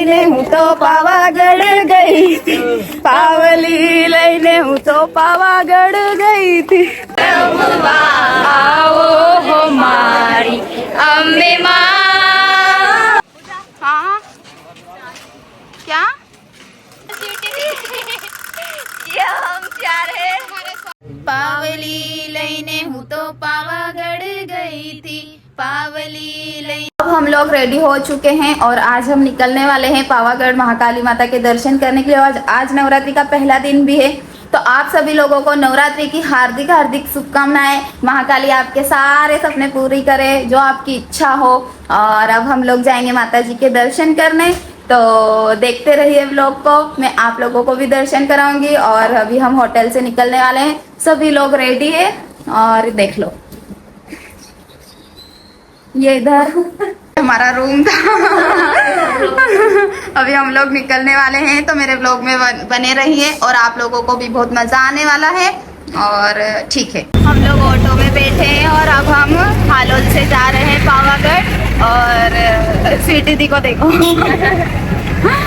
લઈને હું તો પાવાગઢ ગઈ હતી, પાવલી લઈને હું તો પાવાગઢ ગઈ હતી. આવો હો મારી અંબે માં. हाँ क्या ये हम चार है. पावली लईने हूँ तो पावागढ़ गई थी, पावली लई. अब हम लोग रेडी हो चुके हैं और आज हम निकलने वाले हैं पावागढ़ महाकाली माता के दर्शन करने के लिए. आज नवरात्रि का पहला दिन भी है, तो आप सभी लोगों को नवरात्रि की हार्दिक हार्दिक शुभकामनाएं. महाकाली आपके सारे सपने पूरी करे, जो आपकी इच्छा हो. और अब हम लोग जाएंगे माता जी के दर्शन करने, तो देखते रहिए व्लॉग को. मैं आप लोगों को भी दर्शन कराऊंगी. और अभी हम होटल से निकलने वाले हैं, सभी लोग रेडी है और देख लो ये इधर हमारा रूम था. अभी हम लोग निकलने वाले हैं, तो मेरे व्लॉग में बने रहिए और आप लोगों को भी बहुत मजा आने वाला है. और ठीक है, हम लोग ऑटो में बैठे हैं और अब हम हालोद से जा रहे हैं पावागढ़. और स्वीटी दी को देखो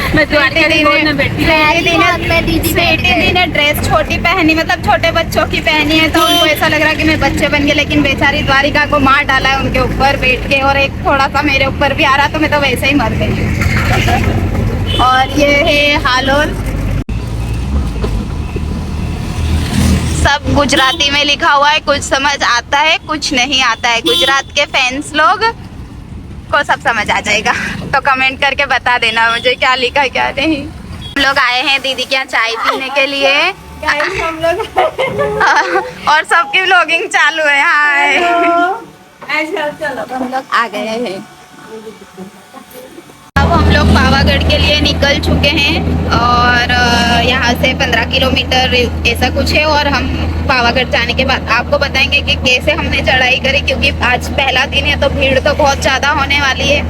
स्वीटी दी ने ड्रेस छोटी पहनी, मतलब छोटे बच्चों की पहनी है, तो उनको ऐसा लग रहा कि मैं बच्चे बन गए. लेकिन बेचारी द्वारिका को मार डाला है उनके ऊपर बैठ के, और एक थोड़ा सा मेरे ऊपर भी आ रहा, तो मैं तो वैसे ही मर गई. और ये है हालोद. सब गुजराती में लिखा हुआ है, कुछ समझ आता है कुछ नहीं आता है. गुजरात के फैंस लोग को सब समझ आ जाएगा, तो कमेंट करके बता देना मुझे क्या लिखा है क्या नहीं. हम लोग आए हैं दीदी के यहाँ चाय पीने के लिए. हम लोग और सबकी व्लॉगिंग चालू है. हाय, हम लोग आ गए हैं. अब हम लोग पावागढ़ के लिए निकल चुके हैं और यहाँ से 15 किलोमीटर ऐसा कुछ है. और हम पावागढ़ जाने के बाद आपको बताएंगे कि कैसे हमने चढ़ाई करी, क्योंकि आज पहला दिन है तो भीड़ तो बहुत ज़्यादा होने वाली है.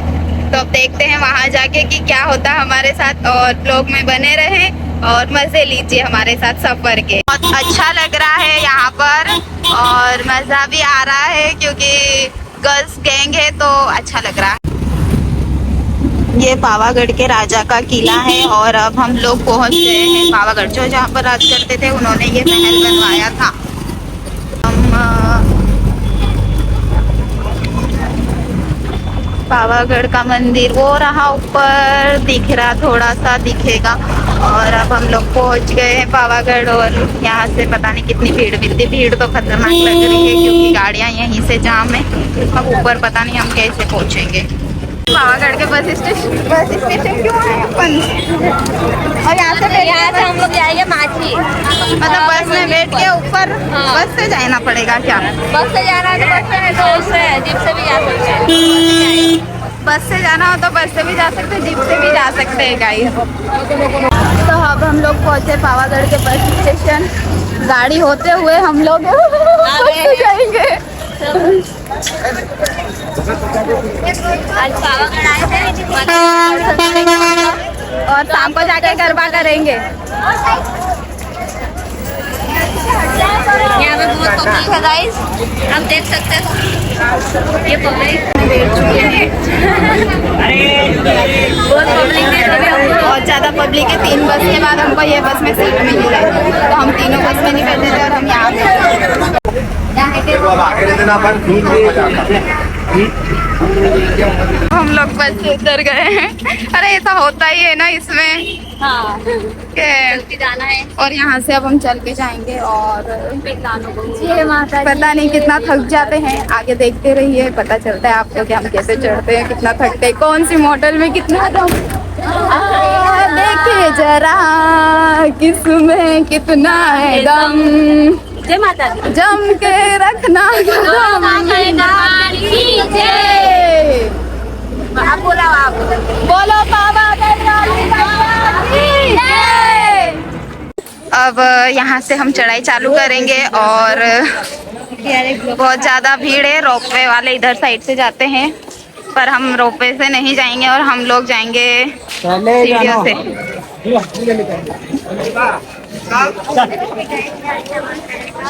तो अब देखते हैं वहाँ जाके कि क्या होता है हमारे साथ. और ब्लॉग में बने रहें और मज़े लीजिए हमारे साथ सफ़र के. बहुत अच्छा लग रहा है यहाँ पर और मज़ा भी आ रहा है, क्योंकि गर्ल्स गैंग है तो अच्छा लग रहा है. ये पावागढ़ के राजा का किला है और अब हम लोग पहुंच गए हैं पावागढ़. जो जहाँ पर राज करते थे उन्होंने ये महल बनवाया था. हम पावागढ़ का मंदिर वो रहा ऊपर दिख रहा, थोड़ा सा दिखेगा. और अब हम लोग पहुंच गए हैं पावागढ़. और यहाँ से पता नहीं कितनी भीड़ मिलती. भीड़ तो खतरनाक लग रही है, क्योंकि गाड़ियाँ यहीं से जाम है. अब ऊपर पता नहीं हम कैसे पहुँचेंगे. पावागढ़ के बस स्टेशन क्यों है अपन? और यहाँ से हम लोग जाएंगे माची, मतलब बस में बैठ के ऊपर. बस से जाना पड़ेगा क्या? बस से जाना है तो बस से, नहीं तो उससे जीप से भी जा सकते हैं. बस से जाना हो तो बस से भी जा सकते हैं, जीप से भी जा सकते हैं गाइस. तो अब हम लोग पहुँचे पावागढ़ के बस स्टेशन. गाड़ी होते हुए हम लोग जाएंगे. आज पावागढ़ आए थे और शाम को जाके गरबा करेंगे. यहाँ पे बहुत पब्लिक है गाइस, आप देख सकते हो. ये पब्लिक बैठ चुके हैं. बहुत पब्लिक है, बहुत ज़्यादा पब्लिक है. 3 बस के बाद हमको ये बस में सीट मिली है, तो हम तीनों बस में नहीं बैठे थे और हम यहाँ हम लोग बस से उतर गए हैं. अरे ऐसा होता ही है ना इसमें. हाँ, के जाना है. और यहाँ से अब हम चल के जाएंगे और पता नहीं कितना थक जाते हैं. आगे देखते रहिए, पता चलता है आपको कि हम कैसे चढ़ते हैं, कितना थकते हैं, कौन सी मॉडल में कितना दम. देखिए जरा किसमें कितना है दम. जय माता दी. जम के रखना कदम. आप बोलो पावागढ़. अब यहाँ से हम चढ़ाई चालू करेंगे और बहुत ज़्यादा भीड़ है. रोपवे वाले इधर साइड से जाते हैं, पर हम रोपवे से नहीं जाएंगे और हम लोग जाएंगे सीढ़ियों से.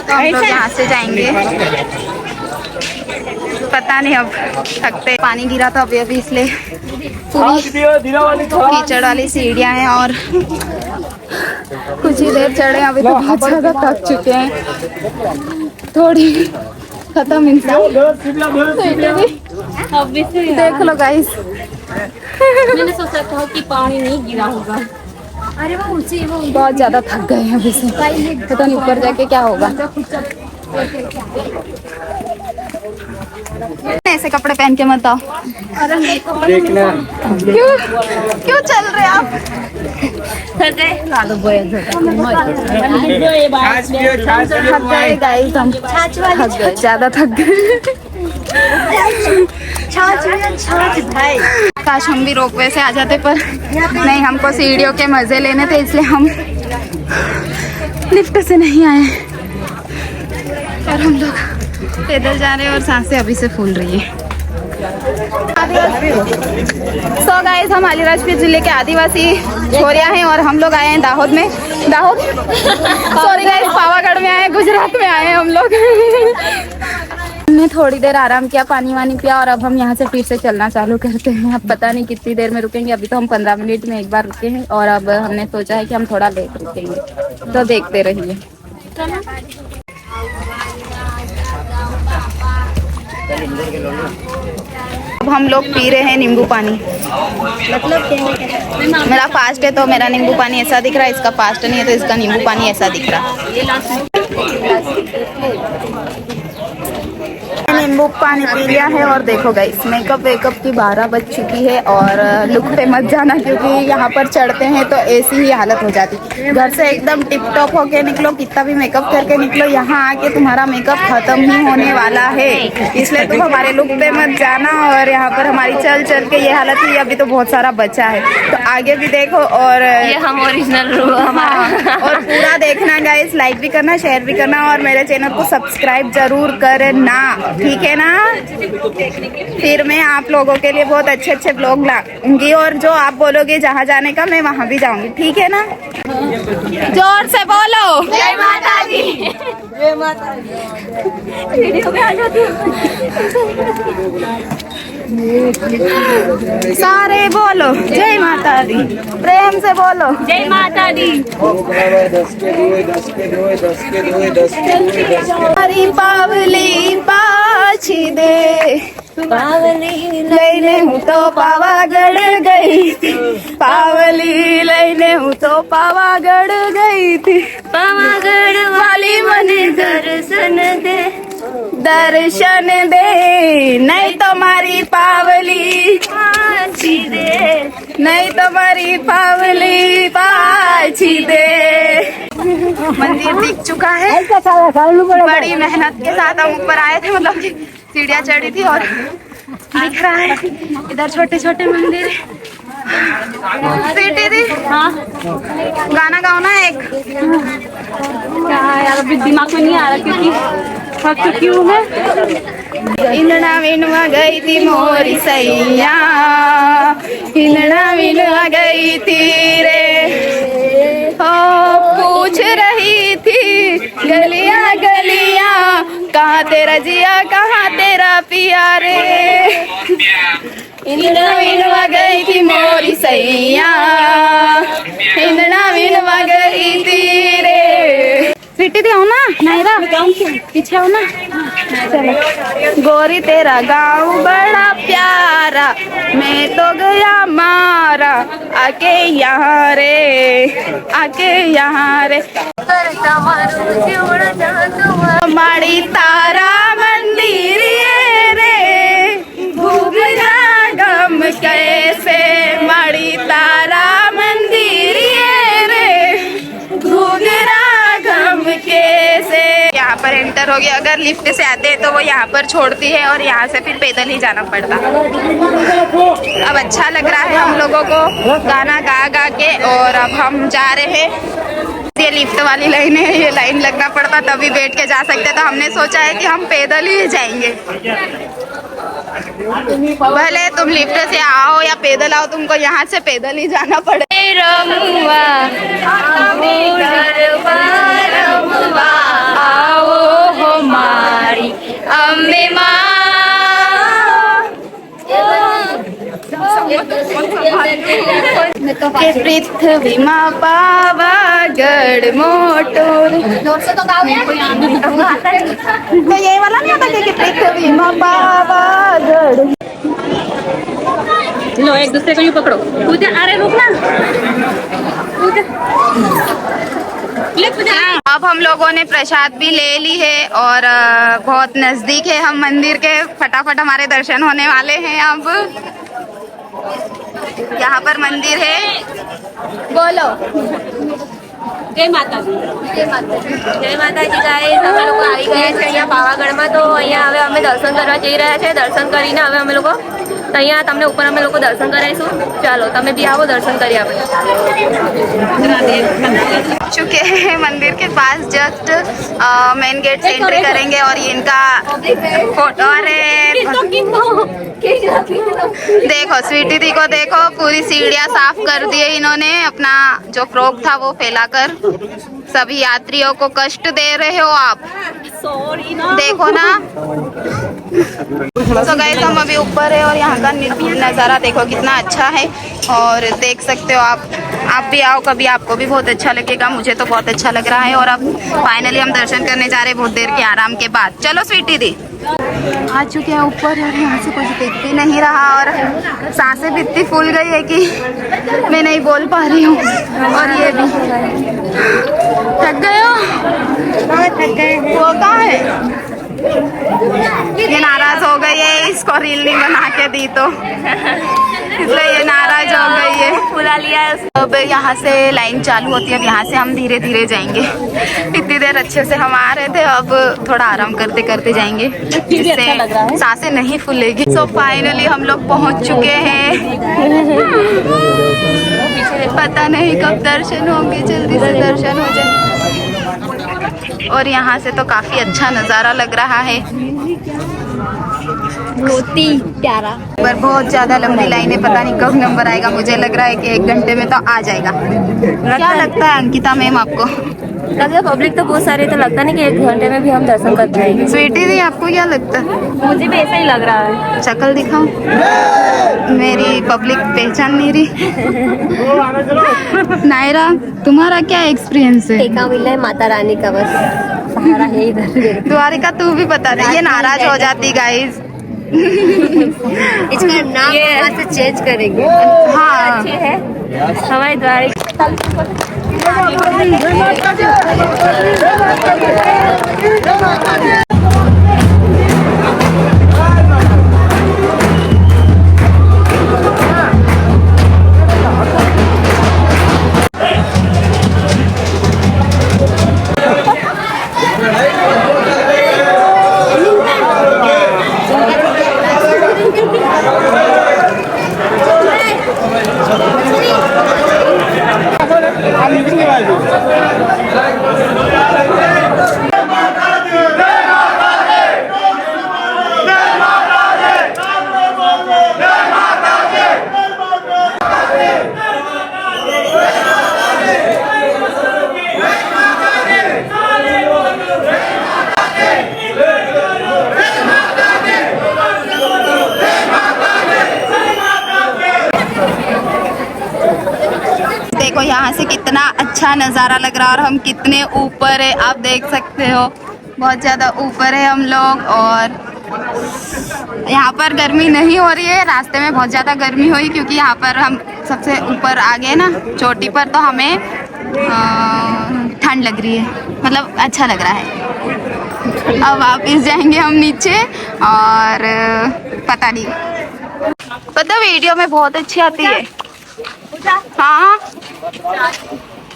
तो हम लोग यहाँ से जाएंगे. पता नहीं अब थकते। पानी गिरा था अभी अभी, इसलिए पूरी कीचड़ वाली सीढ़ियाँ हैं और कुछ ही देर चढ़े, अभी तो बहुत ज़्यादा थक चुके हैं, थोड़ी खत्म इंसान। देख लो गाइस, मैंने सोचा था कि पानी नहीं गिरा होगा। अरे वो ऊंची, वो बहुत ज्यादा थक गए हैं अभी से, पता नहीं ऊपर जाके क्या होगा। ऐसे कपड़े पहन के मत आओ। देखना क्यों क्यों चल रहे आप? थक गए गाइस, हम थक गए, ज्यादा थक गए। भाई काश हम भी रोपवे से आ जाते, पर नहीं, हमको सीढ़ियों के मजे लेने थे, इसलिए हम लिफ्ट से नहीं आए और हम लोग पैदल जा रहे हैं और सांसें अभी से फूल रही है। सो गाइस, हम अलीराजपुर जिले के आदिवासी छोरियां हैं और हम लोग आए हैं दाहोद में। दाहोद सॉरी गाइस, पावागढ़ में आए हैं, गुजरात में आए हैं हम लोग। हमने थोड़ी देर आराम किया, पानी वानी पिया और अब हम यहाँ से फिर से चलना चालू करते हैं। अब पता नहीं कितनी देर में रुकेंगे, अभी तो हम 15 मिनट में एक बार रुके हैं और अब हमने सोचा है कि हम थोड़ा लेट रुकेंगे, तो देखते रहिए। अब हम लोग पी रहे हैं नींबू पानी। मतलब मेरा फास्ट है तो मेरा नींबू पानी ऐसा दिख रहा है, इसका फास्ट नहीं है तो इसका नींबू पानी ऐसा दिख रहा है। नींबू पानी पी लिया है और देखो गाइस, मेकअप वेकअप की 12 बज चुकी है और लुक पे मत जाना, क्योंकि यहाँ पर चढ़ते हैं तो ऐसी ही हालत हो जाती। घर से एकदम टिप टॉप होके निकलो, कितना भी मेकअप करके निकलो, यहाँ आके तुम्हारा मेकअप खत्म ही होने वाला है, इसलिए तुम हमारे लुक पे मत जाना। और यहाँ पर हमारी चल चल के ये हालत हुई, अभी तो बहुत सारा बचा है, तो आगे भी देखो और ये हम ओरिजिनल हमारा और पूरा देखना गाइस, लाइक भी करना, शेयर भी करना और मेरे चैनल को सब्सक्राइब जरूर करना, ठीक है ना। फिर मैं आप लोगों के लिए बहुत अच्छे अच्छे ब्लॉग लाऊंगी और जो आप बोलोगे जहाँ जाने का मैं वहाँ भी जाऊंगी, ठीक है ना। जोर से बोलो जय माता दी। जय माता दी। वीडियो में आ जाती सारे बोलो जय माता दी, प्रेम से बोलो जय माता दी। हरी पावली पाछी दे, पावली लैने हूँ तो पावागढ़ गई थी, पावली लैने हूँ तो पावागढ़ गई थी, पावागढ़ वाली मने दर्शन दे, दर्शन दे, नहीं तुम्हारी पावली पाछी दे, नहीं तुम्हारी पावली पाछी दे। मंदिर दिख चुका है, बड़ी मेहनत के साथ हम ऊपर आए थे, मतलब कि सीढ़ियाँ चढ़ी थी और दिख रहा है इधर छोटे छोटे मंदिर। सीटी थी, हाँ गाना गाओ ना एक। क्या यार, अभी दिमाग में नहीं आ रहा क्योंकि थक चुकी हूँ मैं। इंदना विनवा गई थी मोरी सैया, इंदना विनवा गई थी रे, हो पूछ रही थी गलियां गलियां, कहाँ तेरा जिया कहाँ तेरा पिया रे, इंदना विनवा गई थी मोरी सैया, इंदना विनवा गई थी रे। स्वीटी थी हो ना, नायरा पीछे हो ना, चलो। गोरी तेरा गाँव बड़ा प्यारा, मैं तो गया मारा, आके यहाँ रे, आके यहाँ रे। माड़ी तारा मंदिर रे, भूगना गम कैसे, माड़ी तारा मंदिर रे, भूगना गम कैसे। यहाँ पर एंटर हो गया, अगर लिफ्ट से आते हैं तो वो यहाँ पर छोड़ती है और यहाँ से फिर पैदल ही जाना पड़ता। अब अच्छा लग रहा है हम लोगों को गाना गा गा के, और अब हम जा रहे हैं। ये लिफ्ट वाली लाइन है, ये लाइन लगना पड़ता तभी बैठ के जा सकते, तो हमने सोचा है कि हम पैदल ही जाएंगे। भले तुम लिफ्ट से आओ या पैदल आओ, तुमको यहाँ से पैदल ही जाना पड़े। आओ हमारी अम्बे माँ, के पृथ्वीमा पावागढ़ मोटोर। तो ये वाला नहीं आता कि पृथ्वीमा पावागढ़। लो एक दूसरे को यूं पकड़ो। पूजा अरे रुक ना। अब हम लोगों ने प्रसाद भी ले ली है और बहुत नजदीक है हम मंदिर के, फटाफट हमारे दर्शन होने वाले हैं। अब यहाँ पर मंदिर है, बोलो जय माता दी। જય માતાજી ગાઈસ, અમે લોકો આવી ગયા છે અહીંયા પાવાગઢમાં। તો અહીંયા હવે અમે દર્શન કરવા જઈ રહ્યા છે। દર્શન કરીને હવે અમે લોકો અહીંયા તમને ઉપર અમે લોકો દર્શન કરાવીશું। ચાલો તમે બી આવો, દર્શન કરીએ આપણે। चुके हैं मंदिर के पास, जस्ट मेन गेट से एंट्री करेंगे और ये इनका फोटो। अरे देखो स्वीटी दी को देखो, पूरी सीढ़ियाँ साफ कर दी है इन्होंने। अपना जो फ्रॉक था वो फैलाकर सभी यात्रियों को कष्ट दे रहे हो आप, सॉरी ना। देखो ना। तो गाइस हम अभी ऊपर है और यहाँ का नज़ारा देखो कितना अच्छा है। और देख सकते हो आप भी आओ कभी, आपको भी बहुत अच्छा लगेगा। मुझे तो बहुत अच्छा लग रहा है। और अब फाइनली हम दर्शन करने जा रहे हैं बहुत देर के आराम के बाद। चलो स्वीटी दी, आ चुके हैं ऊपर और यहाँ से कुछ दिख भी नहीं रहा और सांसें भी इतनी फूल गई है कि मैं नहीं बोल पा रही हूँ। और ये भी थक गए हो? थक गए। वो कहाँ है? ये नाराज हो गई है, इसको रील नहीं बना के दी तो इसलिए ये नाराज हो गई है। बुला लिया है। अब यहाँ से लाइन चालू होती है, अब यहाँ से हम धीरे धीरे जाएंगे। इतनी देर अच्छे से हम आ रहे थे, अब थोड़ा आराम करते करते जाएंगे जिससे सांसें नहीं फूलेगी। सो फाइनली हम लोग पहुँच चुके हैं। पता नहीं कब दर्शन होंगे, जल्दी से दर्शन हो जाए। और यहाँ से तो काफी अच्छा नज़ारा लग रहा है, बहुत ही प्यारा। पर बहुत ज्यादा लंबी लाइन है, पता नहीं कब नंबर आएगा। मुझे लग रहा है कि 1 घंटे में तो आ जाएगा। क्या लगता है अंकिता मैम आपको? लगता पब्लिक तो बहुत सारी, तो लगता नहीं कि 1 घंटे में भी हम दर्शन कर पाएंगे। स्वीटी दी आपको क्या लगता है? मुझे भी ऐसा ही लग रहा है। शक्ल दिखाओ, मेरी पब्लिक पहचान नहीं रही। नायरा तुम्हारा क्या एक्सपीरियंस है? टेका मिला है माता रानी का, बस सहारा है इधर। द्वारिका तू भी बता दे, ये नाराज हो जाती गाइस। इसका नाम यहाँ से चेंज करेंगे। हाँ अच्छी है हमारे द्वारिका। देखो यहाँ से कितना अच्छा नज़ारा लग रहा है और हम कितने ऊपर है, आप देख सकते हो। बहुत ज़्यादा ऊपर है हम लोग। और यहाँ पर गर्मी नहीं हो रही है, रास्ते में बहुत ज़्यादा गर्मी हुई क्योंकि यहाँ पर हम सबसे ऊपर आ गए ना चोटी पर, तो हमें ठंड लग रही है, मतलब अच्छा लग रहा है। अब वापस जाएंगे हम नीचे और पता नहीं, पता वीडियो में बहुत अच्छी आती है। हाँ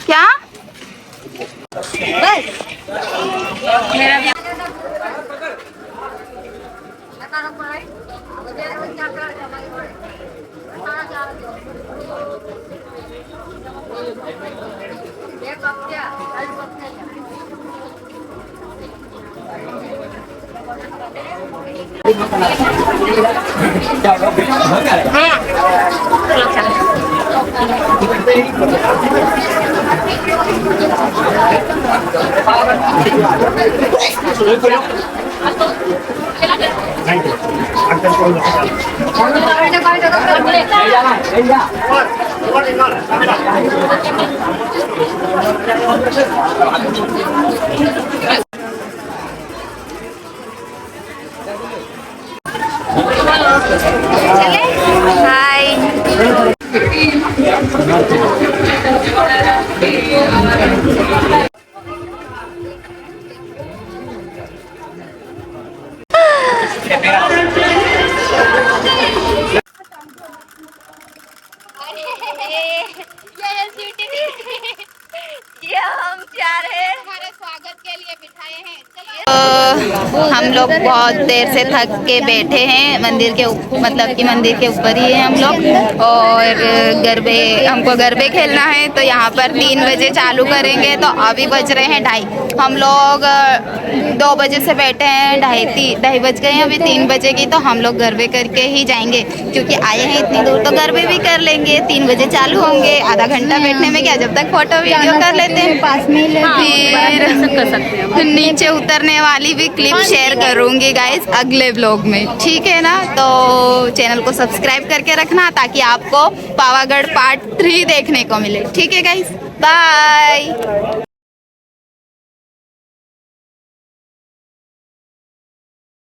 क्या बस मेरा भी हाय। ये हम चार हैं, हमारे स्वागत के लिए बिठाए हैं। हम लोग बहुत देर से थक के बैठे हैं मंदिर के मतलब कि मंदिर के ऊपर ही है हम लोग, और गरबे हमको गरबे खेलना है। तो यहाँ पर 3 बजे चालू करेंगे, तो अभी बज रहे हैं 2:30। हम लोग 2 बजे से बैठे हैं, 2:30 बज गए हैं, अभी 3 बजे की। तो हम लोग गरबे करके ही जाएंगे, क्योंकि आए हैं इतनी दूर, तो गरबे भी कर लेंगे। 3 बजे चालू होंगे, आधा घंटा बैठने में क्या, जब तक फोटो वीडियो कर लेते हैं। पास में ही फिर कर सकते हैं। फिर नीचे उतरने वाली भी क्लिप शेयर करूंगी गाइस अगले ब्लॉग में, ठीक है ना। तो चैनल को सब्सक्राइब करके रखना, ताकि आपको पावागढ़ पार्ट 3 देखने को मिले, ठीक है गाइस। बाय।